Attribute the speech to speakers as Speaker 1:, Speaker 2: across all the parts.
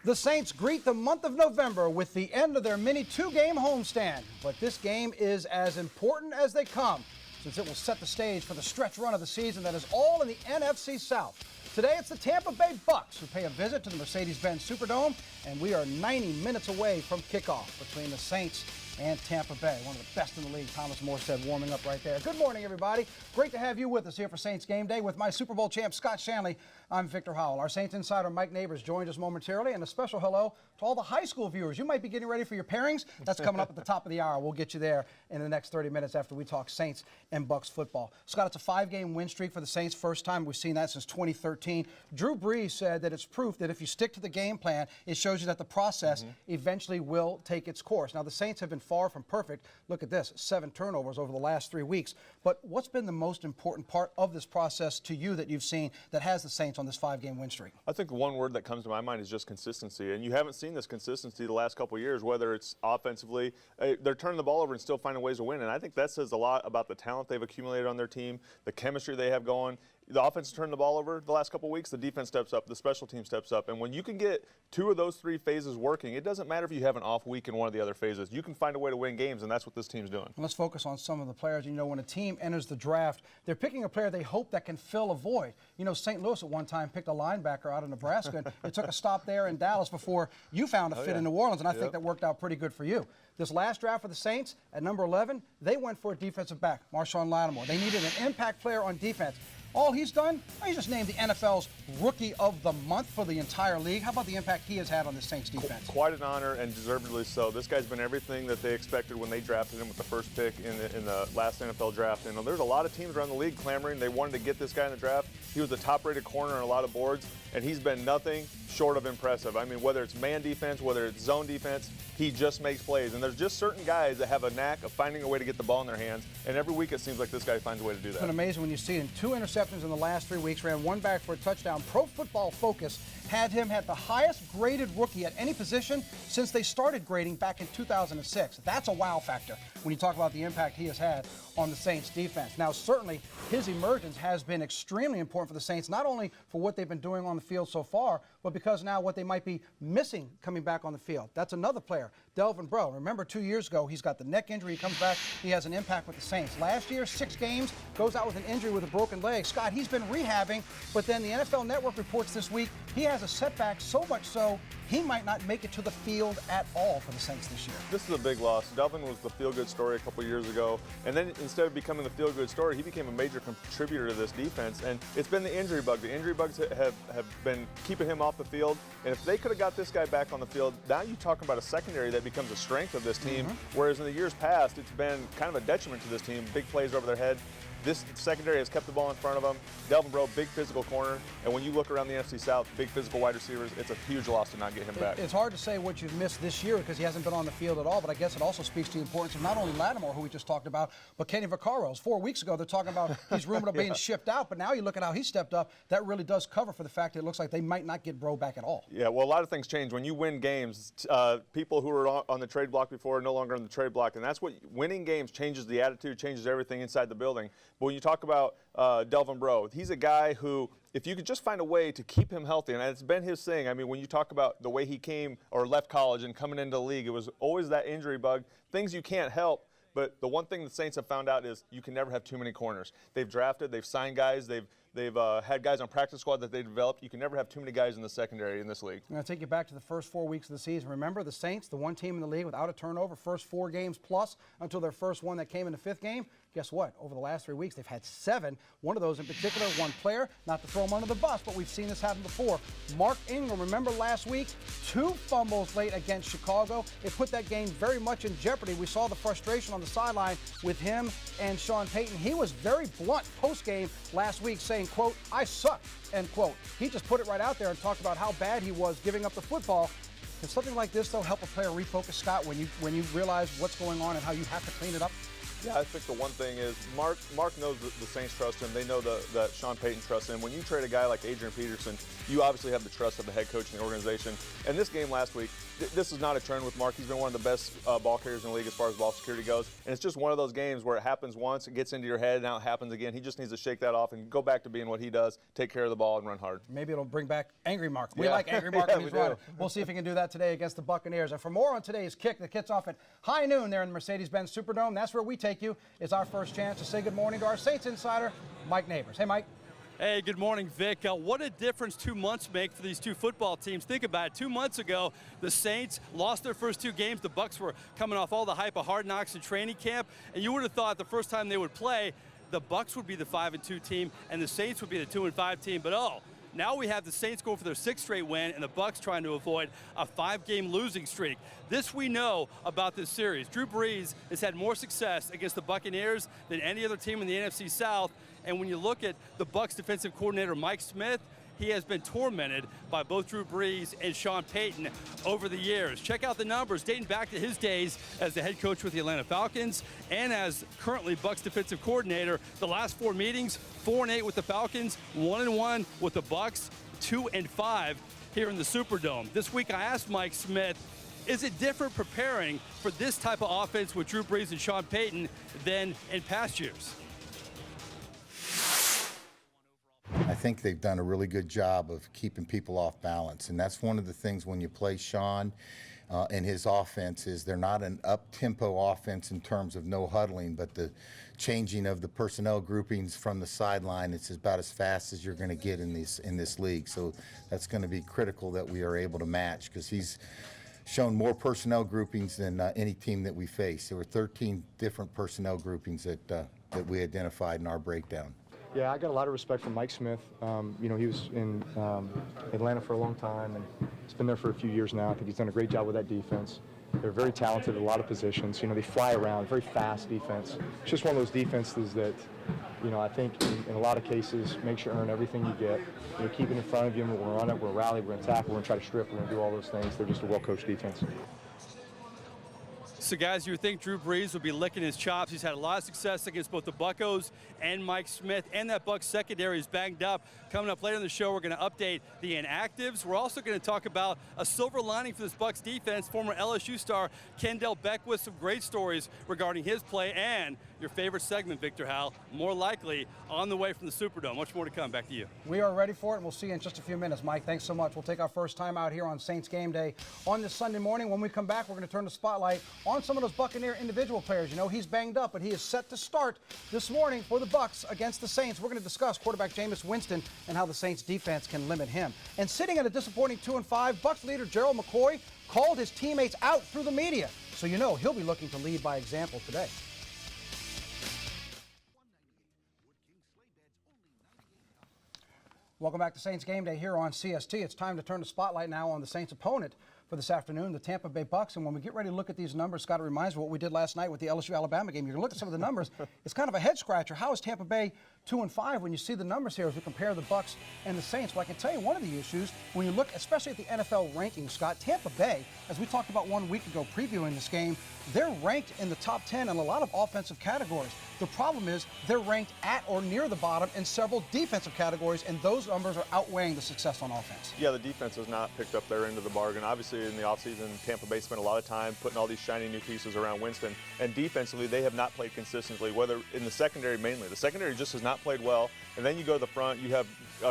Speaker 1: The Saints greet the month of November with the end of their mini two-game homestand. But this game is as important as they come, since it will set the stage for the stretch run of the season that is all in the NFC South. Today, it's the Tampa Bay Bucks who pay a visit to the Mercedes-Benz Superdome, and we are 90 minutes away from kickoff between the Saints and Tampa Bay. One of the best in the league, Thomas Morstead, warming up right there. Good morning, everybody. Great to have you with us here for Saints Game Day. With my Super Bowl champ, Scott Shanley, I'm Victor Howell. Our Saints insider, Mike Neighbors, joined us momentarily, and a special hello to all the high school viewers. You might be getting ready for your pairings. That's coming up at the top of the hour. We'll get you there in the next 30 minutes after we talk Saints and Bucks football. Scott, it's a 5-game win streak for the Saints. First time we've seen that since 2013. Drew Brees said that it's proof that if you stick to the game plan, it shows you that the process eventually will take its course. Now, the Saints have been far from perfect. Look at this, 7 turnovers over the last 3 weeks. But what's been the most important part of this process to you that you've seen that has the Saints on this 5-game win streak?
Speaker 2: I think the one word that comes to my mind is just consistency. And you haven't seen this consistency the last couple of years, whether it's offensively. They're turning the ball over and still finding ways to win. And I think that says a lot about the talent they've accumulated on their team, the chemistry they have going. The offense turned the ball over the last couple of weeks. The defense steps up. The special team steps up. And when you can get 2 of those 3 phases working, it doesn't matter if you have an off week in one of the other phases. You can find a way to win games, and that's what this team's doing.
Speaker 1: Let's focus on some of the players. You know, when a team enters the draft, they're picking a player they hope that can fill a void. You know, St. Louis at one time picked a linebacker out of Nebraska, and it took a stop there in Dallas before you found a fit in New Orleans, and I think that worked out pretty good for you. This last draft for the Saints, at number 11, they went for a defensive back, Marshawn Lattimore. They needed an impact player on defense. All he's done, he's just named the NFL's Rookie of the Month for the entire league. How about the impact he has had on the Saints defense?
Speaker 2: Quite an honor, and deservedly so. This guy's been everything that they expected when they drafted him with the first pick in the last NFL draft. And there's a lot of teams around the league clamoring. They wanted to get this guy in the draft. He was the top-rated corner on a lot of boards, and he's been nothing short of impressive. I mean, whether it's man defense, whether it's zone defense, he just makes plays. And there's just certain guys that have a knack of finding a way to get the ball in their hands, and every week it seems like this guy finds a way to do that.
Speaker 1: It's been amazing when you see him. 2 interceptions in the last 3 weeks, ran 1 back for a touchdown. Pro Football Focus had him at the highest graded rookie at any position since they started grading back in 2006. That's a wow factor when you talk about the impact he has had on the Saints defense. Now, certainly his emergence has been extremely important for the Saints, not only for what they've been doing on the field so far, but because now what they might be missing coming back on the field. That's another player, Delvin Breaux. Remember 2 years ago, he's got the neck injury. He comes back, he has an impact with the Saints. Last year, 6 games, goes out with an injury with a broken leg. Scott, he's been rehabbing, but then the NFL Network reports this week he has a setback, so much so he might not make it to the field at all for the Saints this year.
Speaker 2: This is a big loss. Delvin was the feel-good story a couple years ago, and then instead of becoming the feel-good story, he became a major contributor to this defense, and it's been the injury bug. The injury bugs have been keeping him off the field, and if they could have got this guy back on the field, now you're talking about a secondary that becomes a strength of this team, whereas in the years past, it's been kind of a detriment to this team, big plays over their head. This secondary has kept the ball in front of them. Delvin Breaux, big physical corner. And when you look around the NFC South, big physical wide receivers, it's a huge loss to not get him back.
Speaker 1: It's hard to say what you've missed this year because he hasn't been on the field at all, but I guess it also speaks to the importance of not only Lattimore, who we just talked about, but Kenny Vaccaro. 4 weeks ago, they're talking about he's rumored of being shipped out, but now you look at how he stepped up. That really does cover for the fact that it looks like they might not get Breaux back at all.
Speaker 2: Yeah, well, a lot of things change. When you win games, people who were on the trade block before are no longer on the trade block, and that's what winning games changes the attitude, changes everything inside the building. But when you talk about Delvin Breaux, he's a guy who, if you could just find a way to keep him healthy, and it's been his thing. I mean, when you talk about the way he came or left college and coming into the league, it was always that injury bug, things you can't help. But the one thing the Saints have found out is you can never have too many corners. They've drafted, they've signed guys, they've had guys on practice squad that they developed. You can never have too many guys in the secondary in this league.
Speaker 1: I'm going to take you back to the first 4 weeks of the season. Remember, the Saints, the one team in the league without a turnover, first 4 games plus until their first one that came in the 5th game. Guess what? Over the last 3 weeks, they've had 7. One of those in particular, one player, not to throw him under the bus, but we've seen this happen before. Mark Ingram, remember last week, 2 fumbles late against Chicago. It put that game very much in jeopardy. We saw the frustration on the sideline with him and Sean Payton. He was very blunt post-game last week saying, quote, "I suck," end quote. He just put it right out there and talked about how bad he was giving up the football. Can something like this, though, help a player refocus, Scott, when you realize what's going on and how you have to clean it up?
Speaker 2: Yeah, I think the one thing is Mark knows the Saints trust him. They know that Sean Payton trusts him. When you trade a guy like Adrian Peterson, you obviously have the trust of the head coach and the organization. And this game last week, this is not a trend with Mark. He's been one of the best ball carriers in the league as far as ball security goes. And it's just one of those games where it happens once, it gets into your head, and now it happens again. He just needs to shake that off and go back to being what he does, take care of the ball and run hard.
Speaker 1: Maybe it'll bring back Angry Mark. We like Angry Mark when he's running. We'll see if he can do that today against the Buccaneers. And for more on today's kick that kicks off at high noon there in the Mercedes-Benz Superdome, that's where we take you. It's our first chance to say good morning to our Saints insider, Mike Neighbors. Hey, Mike.
Speaker 3: Hey, good morning, Vic. What a difference 2 months make for these two football teams. Think about it. 2 months ago, the Saints lost their first 2 games. The Bucs were coming off all the hype of Hard Knocks and training camp, and you would have thought the first time they would play, the Bucs would be the 5-2 team, and the Saints would be the 2-5 team. But now we have the Saints going for their 6th straight win, and the Bucs trying to avoid a 5-game losing streak. This we know about this series. Drew Brees has had more success against the Buccaneers than any other team in the NFC South. And when you look at the Bucs defensive coordinator, Mike Smith, he has been tormented by both Drew Brees and Sean Payton over the years. Check out the numbers dating back to his days as the head coach with the Atlanta Falcons and as currently Bucs defensive coordinator. The last 4 meetings, 4-8 with the Falcons, 1-1 with the Bucs, 2-5 here in the Superdome. This week I asked Mike Smith, is it different preparing for this type of offense with Drew Brees and Sean Payton than in past years?
Speaker 4: I think they've done a really good job of keeping people off balance, and that's one of the things when you play Sean and his offense is they're not an up-tempo offense in terms of no huddling, but the changing of the personnel groupings from the sideline, it's about as fast as you're going to get in this league. So that's going to be critical that we are able to match because he's shown more personnel groupings than any team that we face. There were 13 different personnel groupings that we identified in our breakdown.
Speaker 5: Yeah, I got a lot of respect for Mike Smith. You know, he was in Atlanta for a long time, and he's been there for a few years now. I think he's done a great job with that defense. They're very talented at a lot of positions. You know, they fly around, very fast defense. It's just one of those defenses that, you know, I think in a lot of cases makes you earn everything you get. You know, keep it in front of you, we're going to run it, we're going to rally, we're going to tackle, we're going to try to strip, we're going to do all those things. They're just a well-coached defense.
Speaker 3: So, guys, you would think Drew Brees would be licking his chops. He's had a lot of success against both the Buccos and Mike Smith, and that Bucs secondary is banged up. Coming up later in the show, we're going to update the inactives. We're also going to talk about a silver lining for this Bucs defense. Former LSU star Kendall Beck with some great stories regarding his play, and your favorite segment, Victor Howell, more likely on the way from the Superdome. Much more to come. Back to you.
Speaker 1: We are ready for it, and we'll see you in just a few minutes. Mike, thanks so much. We'll take our first time out here on Saints Game Day on this Sunday morning. When we come back, we're going to turn the spotlight on some of those Buccaneer individual players. You know, he's banged up, but he is set to start this morning for the Bucs against the Saints. We're going to discuss quarterback Jameis Winston and how the Saints defense can limit him. And sitting at a disappointing 2-5, Bucs leader Gerald McCoy called his teammates out through the media. So you know he'll be looking to lead by example today. Welcome back to Saints Game Day here on CST. It's time to turn the spotlight now on the Saints' opponent for this afternoon, the Tampa Bay Bucs. And when we get ready to look at these numbers, Scott, it reminds me of what we did last night with the LSU-Alabama game. You're going to look at some of the numbers. It's kind of a head-scratcher. How is Tampa Bay 2-5 when you see the numbers here as we compare the Bucs and the Saints? Well, I can tell you one of the issues, when you look especially at the NFL rankings, Scott, Tampa Bay, as we talked about 1 week ago previewing this game, they're ranked in the top 10 in a lot of offensive categories. The problem is they're ranked at or near the bottom in several defensive categories, and those numbers are outweighing the success on offense.
Speaker 2: Yeah, the defense has not picked up their end of the bargain. Obviously, in the offseason, Tampa Bay spent a lot of time putting all these shiny new pieces around Winston, and defensively, they have not played consistently, whether in the secondary mainly. The secondary just has not played well, and then you go to the front, you have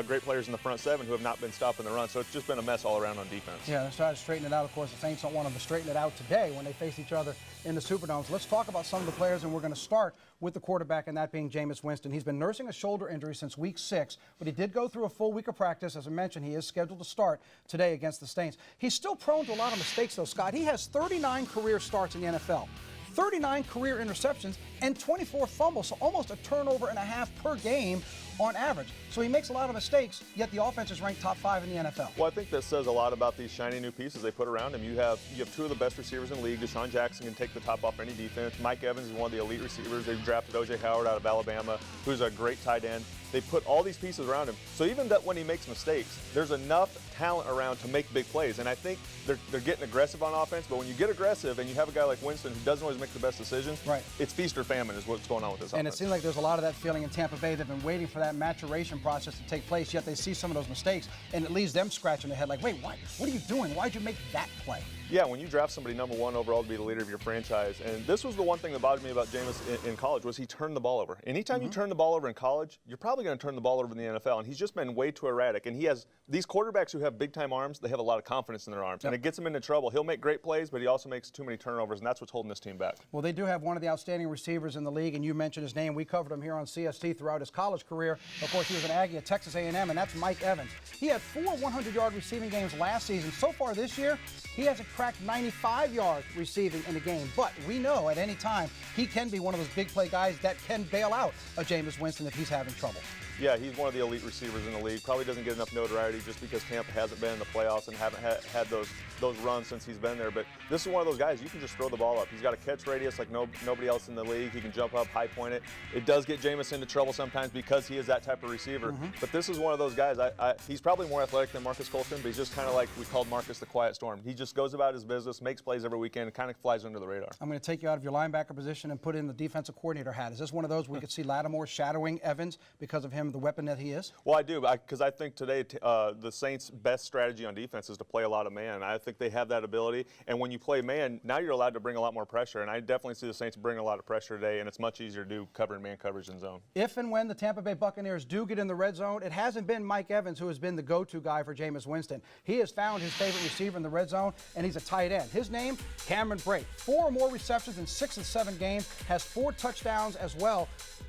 Speaker 2: great players in the front 7 who have not been stopping the run, so it's just been a mess all around on defense.
Speaker 1: Yeah, they're trying to straighten it out. Of course, the Saints don't want them to straighten it out today when they face each other in the Superdome. So let's talk about some of the players, and we're going to start with the quarterback, and that being Jameis Winston. He's been nursing a shoulder injury since week 6, but he did go through a full week of practice. As I mentioned, he is scheduled to start today against the Saints. He's still prone to a lot of mistakes, though, Scott. He has 39 career starts in the NFL, 39 career interceptions, and 24 fumbles, so almost a turnover and a half per game on average. So he makes a lot of mistakes, yet the offense is ranked top 5 in the NFL.
Speaker 2: Well, I think that says a lot about these shiny new pieces they put around him. You have 2 of the best receivers in the league. Deshaun Jackson can take the top off any defense. Mike Evans is one of the elite receivers. They've drafted O.J. Howard out of Alabama, who's a great tight end. They put all these pieces around him. So even that when he makes mistakes, there's enough talent around to make big plays. And I think they're getting aggressive on offense, but when you get aggressive and you have a guy like Winston who doesn't always make the best decisions,
Speaker 1: right,
Speaker 2: it's feast or famine is what's going on with this offense.
Speaker 1: And it seems like there's a lot of that feeling in Tampa Bay. They've been waiting for that maturation process to take place, yet they see some of those mistakes, and it leaves them scratching their head like, wait, what are you doing? Why'd you make that play?
Speaker 2: Yeah, when you draft somebody #1 overall to be the leader of your franchise, and this was the one thing that bothered me about Jameis in college was he turned the ball over. Anytime you turn the ball over in college, you're probably going to turn the ball over in the NFL, and he's just been way too erratic. And he has these quarterbacks who have big-time arms, they have a lot of confidence in their arms, and it gets him into trouble. He'll make great plays, but he also makes too many turnovers, and that's what's holding this team back.
Speaker 1: Well, they do have one of the outstanding receivers in the league, and you mentioned his name. We covered him here on CST throughout his college career. Of course, he was an Aggie at Texas A&M, and that's Mike Evans. He had 4 100-yard receiving games last season. So far this year, he hasn't cracked 95 yards receiving in a game. But we know at any time he can be one of those big play guys that can bail out a Jameis Winston if he's having trouble.
Speaker 2: Yeah, he's one of the elite receivers in the league. Probably doesn't get enough notoriety just because Tampa hasn't been in the playoffs and haven't had those runs since he's been there. But this is one of those guys, you can just throw the ball up. He's got a catch radius like nobody else in the league. He can jump up, high point it. It does get Jameis into trouble sometimes because he is that type of receiver. But this is one of those guys, he's probably more athletic than Marcus Colston, but he's just kind of like we called Marcus the quiet storm. He just goes about his business, makes plays every weekend, and kind of flies under the radar.
Speaker 1: I'm going to take you out of your linebacker position and put in the defensive coordinator hat. Is this one of those we could see Lattimore shadowing Evans because of him, the weapon that he is?
Speaker 2: Well, I do, because I think today the Saints' best strategy on defense is to play a lot of man. I think they have that ability, and when you play man, now you're allowed to bring a lot more pressure, and I definitely see the Saints bring a lot of pressure today, and it's much easier to do covering man coverage in zone.
Speaker 1: If and when the Tampa Bay Buccaneers do get in the red zone, it hasn't been Mike Evans who has been the go-to guy for Jameis Winston. He has found his favorite receiver in the red zone, and he's a tight end. His name, Cameron Brate. 4 or more receptions in 6 of 7 games, has 4 touchdowns as well.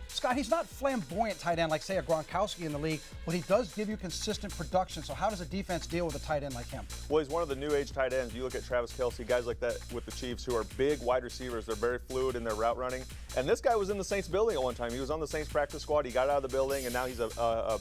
Speaker 1: Scott, he's not flamboyant tight end like, say, a Gronkowski in the league, but he does give you consistent production. So how does a defense deal with a tight end like him?
Speaker 2: Well, he's one of the new age tight ends. You look at Travis Kelce, guys like that with the Chiefs who are big wide receivers. They're very fluid in their route running. And this guy was in the Saints building at one time. He was on the Saints practice squad. He got out of the building, and now he's a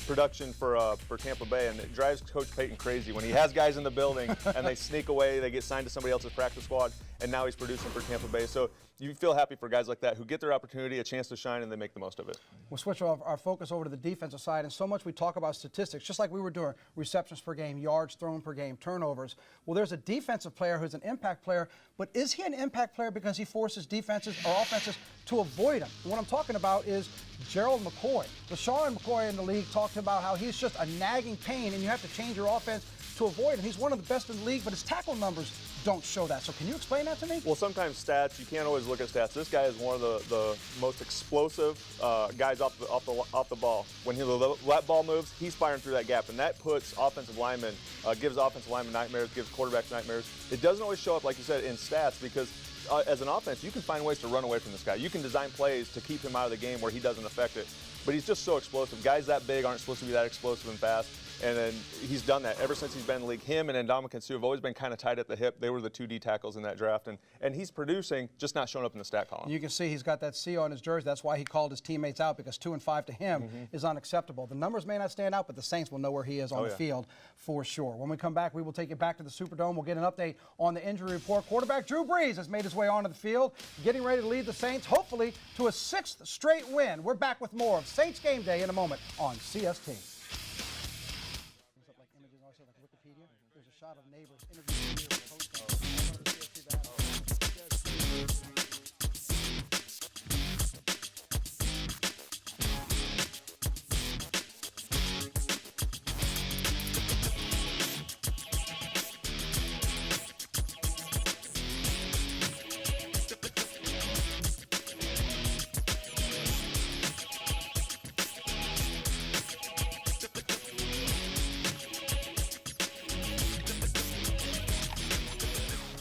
Speaker 2: production for Tampa Bay. And it drives Coach Payton crazy when he has guys in the building and they sneak away, they get signed to somebody else's practice squad, and now he's producing for Tampa Bay. So you feel happy for guys like that who get their opportunity, a chance to shine, and they make the most of it.
Speaker 1: We'll switch our focus over to the defensive side, and so much we talk about statistics, just like we were doing, receptions per game, yards thrown per game, turnovers. Well, there's a defensive player who's an impact player, but is he an impact player because he forces defenses or offenses to avoid him? What I'm talking about is Gerald McCoy. LaShawn McCoy in the league talked about how he's just a nagging pain, and you have to change your offense to avoid him. He's one of the best in the league, but his tackle numbers don't show that. So can you explain that to me?
Speaker 2: Well, sometimes stats, you can't always look at stats. This guy is one of the most explosive guys off the ball. When that ball moves, he's firing through that gap, and that puts offensive linemen, gives offensive linemen nightmares, gives quarterbacks nightmares. It doesn't always show up, like you said, in stats because as an offense, you can find ways to run away from this guy. You can design plays to keep him out of the game where he doesn't affect it. But he's just so explosive. Guys that big aren't supposed to be that explosive and fast. And then he's done that ever since he's been in the league. Him and Ndamukong Suh have always been kind of tight at the hip. They were the 2 D tackles in that draft. And he's producing, just not showing up in the stat column.
Speaker 1: You can see he's got that C on his jersey. That's why he called his teammates out, because 2 and 5 to him is unacceptable. The numbers may not stand out, but the Saints will know where he is on the field for sure. When we come back, we will take you back to the Superdome. We'll get an update on the injury report. Quarterback Drew Brees has made his way onto the field, getting ready to lead the Saints, hopefully, to a 6th straight win. We're back with more of Saints Game Day in a moment on CST. There's a shot of neighbors interviewing you.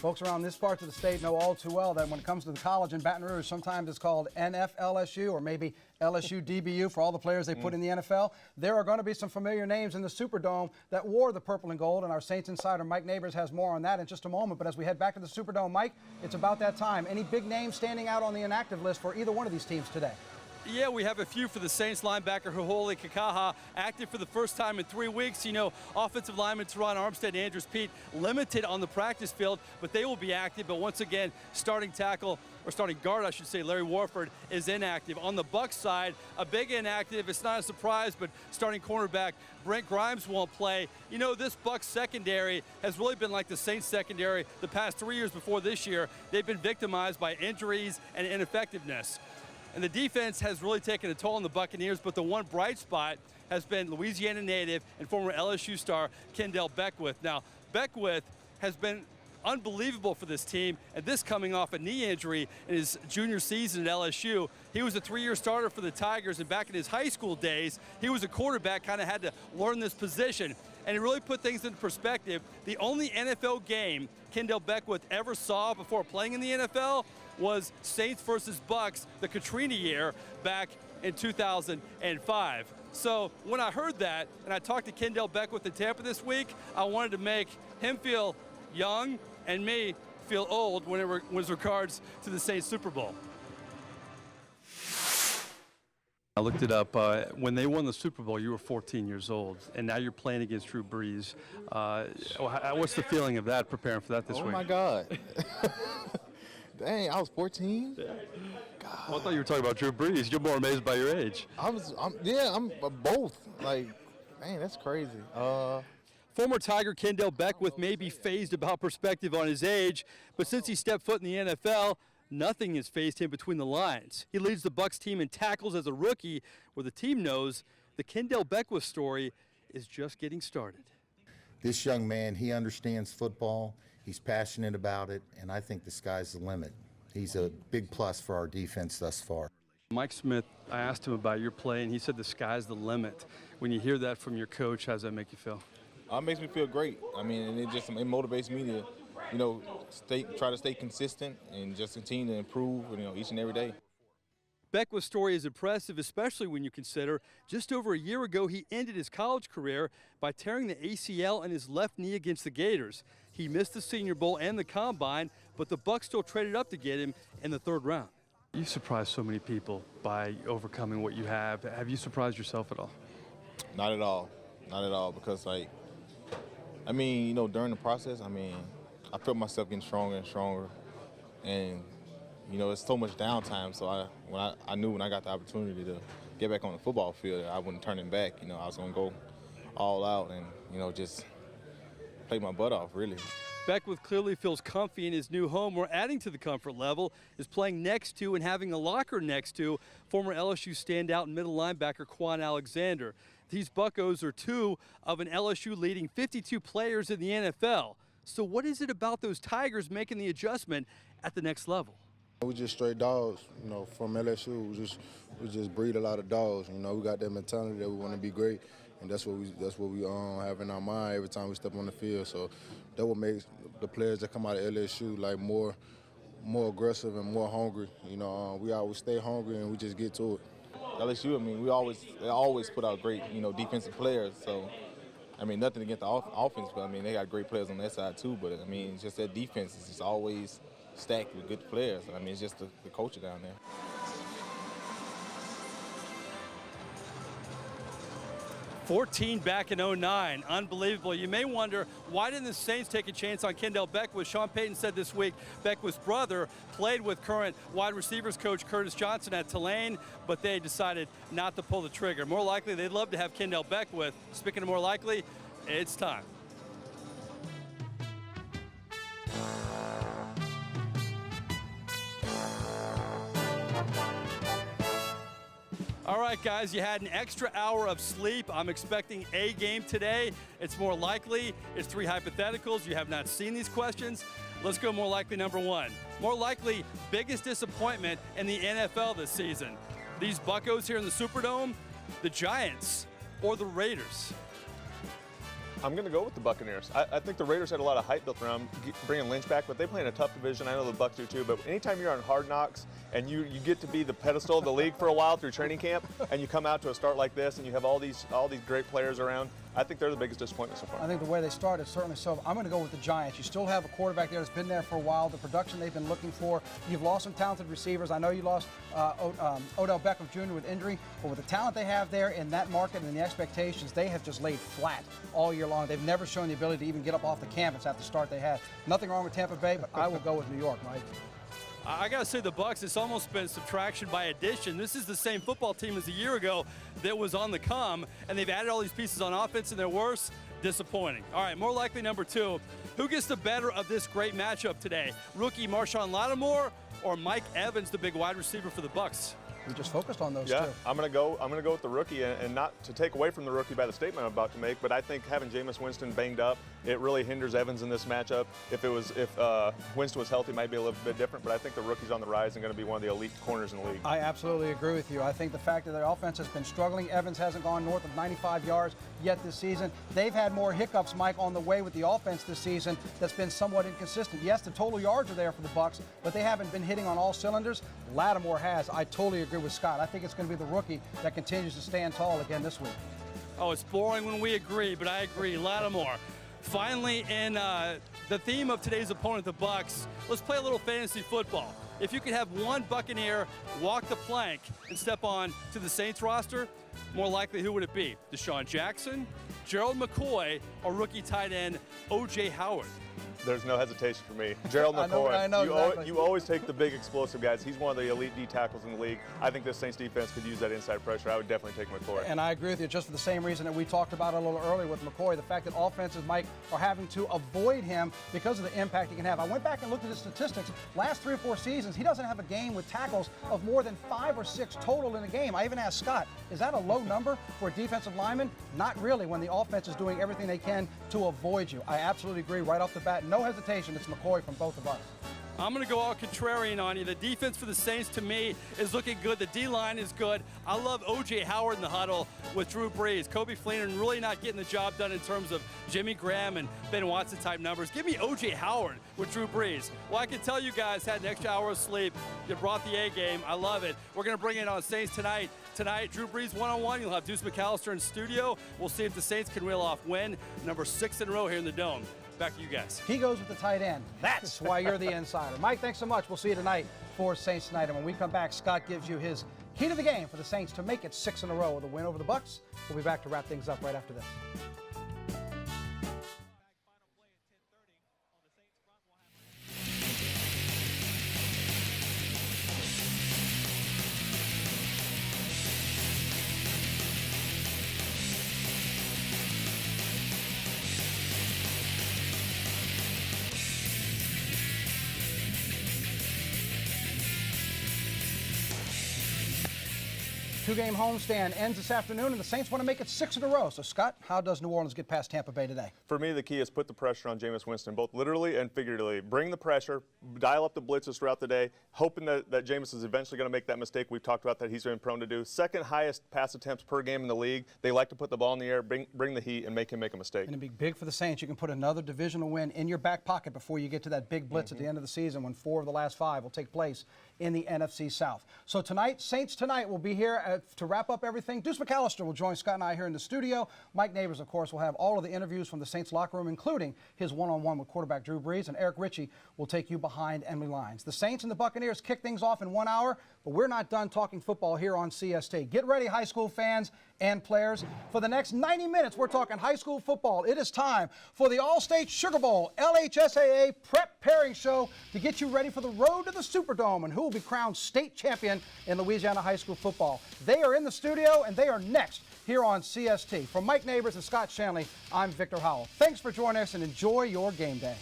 Speaker 1: Folks around this part of the state know all too well that when it comes to the college in Baton Rouge, sometimes it's called NFLSU or maybe LSU DBU for all the players they put in the NFL. There are going to be some familiar names in the Superdome that wore the purple and gold, and our Saints insider Mike Neighbors has more on that in just a moment. But as we head back to the Superdome, Mike, it's about that time. Any big names standing out on the inactive list for either one of these teams today?
Speaker 3: Yeah, we have a few for the Saints. Linebacker Huholi Kakaha active for the first time in 3 weeks. You know, offensive lineman Teron Armstead and Andrews Pete limited on the practice field, but they will be active. But once again, starting guard, I should say, Larry Warford is inactive. On the Bucs side, a big inactive. It's not a surprise, but starting cornerback Brent Grimes won't play. You know, this Bucs secondary has really been like the Saints secondary the past 3 years before this year. They've been victimized by injuries and ineffectiveness. And the defense has really taken a toll on the Buccaneers, but the one bright spot has been Louisiana native and former LSU star Kendall Beckwith. Now, Beckwith has been unbelievable for this team, and this coming off a knee injury in his junior season at LSU. He was a 3-year starter for the Tigers, and back in his high school days, he was a quarterback, kind of had to learn this position. And it really put things into perspective. The only NFL game Kendall Beckwith ever saw before playing in the NFL was Saints versus Bucks, the Katrina year back in 2005. So when I heard that, and I talked to Kendall Beckwith in Tampa this week, I wanted to make him feel young and me feel old when it was regards to the Saints Super Bowl. I looked it up. When they won the Super Bowl, you were 14 years old, and now you're playing against Drew Brees. What's the feeling of that, preparing for that this week?
Speaker 6: Oh, my God. Dang, I was 14?
Speaker 3: Yeah. Well, I thought you were talking about Drew Brees. You're more amazed by your age.
Speaker 6: I'm both. Like, man, that's crazy.
Speaker 3: Former Tiger Kendall Beckwith may be phased about perspective on his age, but since he stepped foot in the NFL, nothing has phased him between the lines. He leads the Bucs team in tackles as a rookie, where the team knows the Kendall Beckwith story is just getting started.
Speaker 4: This young man, he understands football, he's passionate about it, and I think the sky's the limit. He's a big plus for our defense thus far.
Speaker 3: Mike Smith, I asked him about your play, and he said the sky's the limit. When you hear that from your coach, how does that make you feel?
Speaker 6: It makes me feel great. I mean, and it motivates me to, try to stay consistent and just continue to improve, each and every day.
Speaker 3: Beckwith's story is impressive, especially when you consider just over a year ago he ended his college career by tearing the ACL in his left knee against the Gators. He missed the Senior Bowl and the Combine, but the Bucs still traded up to get him in the 3rd round. You've surprised so many people by overcoming what you have. Have you surprised yourself at all?
Speaker 6: Not at all. Not at all, because, during the process, I felt myself getting stronger and stronger. And, it's so much downtime, so I knew when I got the opportunity to get back on the football field, I wouldn't turn it back. I was going to go all out and, just play my butt off, really.
Speaker 3: Beckwith clearly feels comfy in his new home, where adding to the comfort level is playing next to and having a locker next to former LSU standout and middle linebacker Quan Alexander. These Buccos are 2 of an LSU leading 52 players in the NFL. So what is it about those Tigers making the adjustment at the next level?
Speaker 7: We just straight dogs, from LSU. We just breed a lot of dogs. We got that mentality that we want to be great, and that's what we have in our mind every time we step on the field. So that's what makes the players that come out of LSU more aggressive and more hungry. We always stay hungry and we just get to it.
Speaker 6: LSU, they always put out great, defensive players. So, nothing against the offense, but they got great players on that side too. But it's just that defense is just always stacked with good players. It's just the culture down there.
Speaker 3: $14 back in 2009, unbelievable. You may wonder, why didn't the Saints take a chance on Kendall Beckwith? Sean Payton said this week Beckwith's brother played with current wide receivers coach Curtis Johnson at Tulane, but they decided not to pull the trigger. More likely, they'd love to have Kendall Beckwith. Speaking of more likely, it's time. All right, guys, you had an extra hour of sleep. I'm expecting a game today. It's more likely. It's 3 hypotheticals. You have not seen these questions. Let's go more likely number 1. More likely, biggest disappointment in the NFL this season. These Buccos here in the Superdome, the Giants, or the Raiders?
Speaker 2: I'm going to go with the Buccaneers. I think the Raiders had a lot of hype built around bringing Lynch back, but they play in a tough division. I know the Bucs do too, but anytime you're on Hard Knocks and you get to be the pedestal of the league for a while through training camp, and you come out to a start like this and you have all these great players around, I think they're the biggest disappointment so far.
Speaker 1: I think the way they started, certainly so. I'm going to go with the Giants. You still have a quarterback there that's been there for a while. The production they've been looking for. You've lost some talented receivers. I know you lost Odell Beckham Jr. with injury, but with the talent they have there in that market and the expectations, they have just laid flat all year long. They've never shown the ability to even get up off the canvas at the start they had. Nothing wrong with Tampa Bay, but I will go with New York, Mike.
Speaker 3: I got to say the Bucs, it's almost been subtraction by addition. This is the same football team as a year ago that was on the come, and they've added all these pieces on offense, and they're worse. Disappointing. All right, more likely number 2. Who gets the better of this great matchup today? Rookie Marshawn Lattimore or Mike Evans, the big wide receiver for the Bucs?
Speaker 1: We just focused on those
Speaker 2: Yeah,
Speaker 1: two.
Speaker 2: I'm gonna go with the rookie, and not to take away from the rookie by the statement I'm about to make, but I think having Jameis Winston banged up, it really hinders Evans in this matchup. If Winston was healthy, it might be a little bit different, but I think the rookie's on the rise and going to be one of the elite corners in the league.
Speaker 1: I absolutely agree with you. I think the fact that their offense has been struggling, Evans hasn't gone north of 95 yards yet this season. They've had more hiccups, Mike, on the way with the offense this season that's been somewhat inconsistent. Yes, the total yards are there for the Bucs, but they haven't been hitting on all cylinders. Lattimore has. I totally agree with Scott. I think it's going to be the rookie that continues to stand tall again this week.
Speaker 3: Oh, it's boring when we agree, but I agree. Lattimore. Finally, in the theme of today's opponent, the Bucs, let's play a little fantasy football. If you could have one Buccaneer walk the plank and step on to the Saints roster, more likely who would it be? Deshaun Jackson, Gerald McCoy, or rookie tight end O.J. Howard?
Speaker 2: There's no hesitation for me. Gerald McCoy.
Speaker 1: I know exactly.
Speaker 2: You always take the big explosive guys. He's one of the elite D tackles in the league. I think this Saints defense could use that inside pressure. I would definitely take McCoy.
Speaker 1: And I agree with you, just for the same reason that we talked about a little earlier with McCoy, the fact that offenses, Mike, are having to avoid him because of the impact he can have. I went back and looked at his statistics. Last 3 or 4 seasons, he doesn't have a game with tackles of more than 5 or 6 total in a game. I even asked Scott, is that a low number for a defensive lineman? Not really, when the offense is doing everything they can to avoid you. I absolutely agree right off the bat. No hesitation. It's McCoy from both of us.
Speaker 3: I'm going to go all contrarian on you. The defense for the Saints, to me, is looking good. The D-line is good. I love O.J. Howard in the huddle with Drew Brees. Kobe Fleener really not getting the job done in terms of Jimmy Graham and Ben Watson type numbers. Give me O.J. Howard with Drew Brees. Well, I can tell you guys had an extra hour of sleep. You brought the A game. I love it. We're going to bring it on Saints tonight. Tonight, Drew Brees one-on-one. You'll have Deuce McAllister in studio. We'll see if the Saints can reel off win number 6 in a row here in the Dome. Back to you guys.
Speaker 1: He goes with the tight end. That's why you're the insider. Mike, thanks so much. We'll see you tonight for Saints Tonight. And when we come back, Scott gives you his key to the game for the Saints to make it 6 in a row with a win over the Bucs. We'll be back to wrap things up right after this. Two-game homestand ends this afternoon, and the Saints want to make it 6 in a row. So, Scott, how does New Orleans get past Tampa Bay today?
Speaker 2: For me, the key is put the pressure on Jameis Winston, both literally and figuratively. Bring the pressure, dial up the blitzes throughout the day, hoping that Jameis is eventually going to make that mistake we've talked about that he's been prone to do. Second highest pass attempts per game in the league. They like to put the ball in the air, bring the heat, and make him make a mistake.
Speaker 1: And it'd be big for the Saints. You can put another divisional win in your back pocket before you get to that big blitz at the end of the season when 4 of the last 5 will take place in the NFC South. So tonight, Saints Tonight will be here to wrap up everything. Deuce McAllister will join Scott and I here in the studio. Mike Neighbors, of course, will have all of the interviews from the Saints locker room, including his one-on-one with quarterback Drew Brees, and Eric Ritchie will take you behind enemy lines. The Saints and the Buccaneers kick things off in 1 hour, but we're not done talking football here on CST. Get ready, high school fans and players. For the next 90 minutes, we're talking high school football. It is time for the All-State Sugar Bowl LHSAA Prep Pairing Show to get you ready for the road to the Superdome and who will be crowned state champion in Louisiana high school football. They are in the studio, and they are next here on CST. From Mike Neighbors and Scott Shanley, I'm Victor Howell. Thanks for joining us, and enjoy your game day.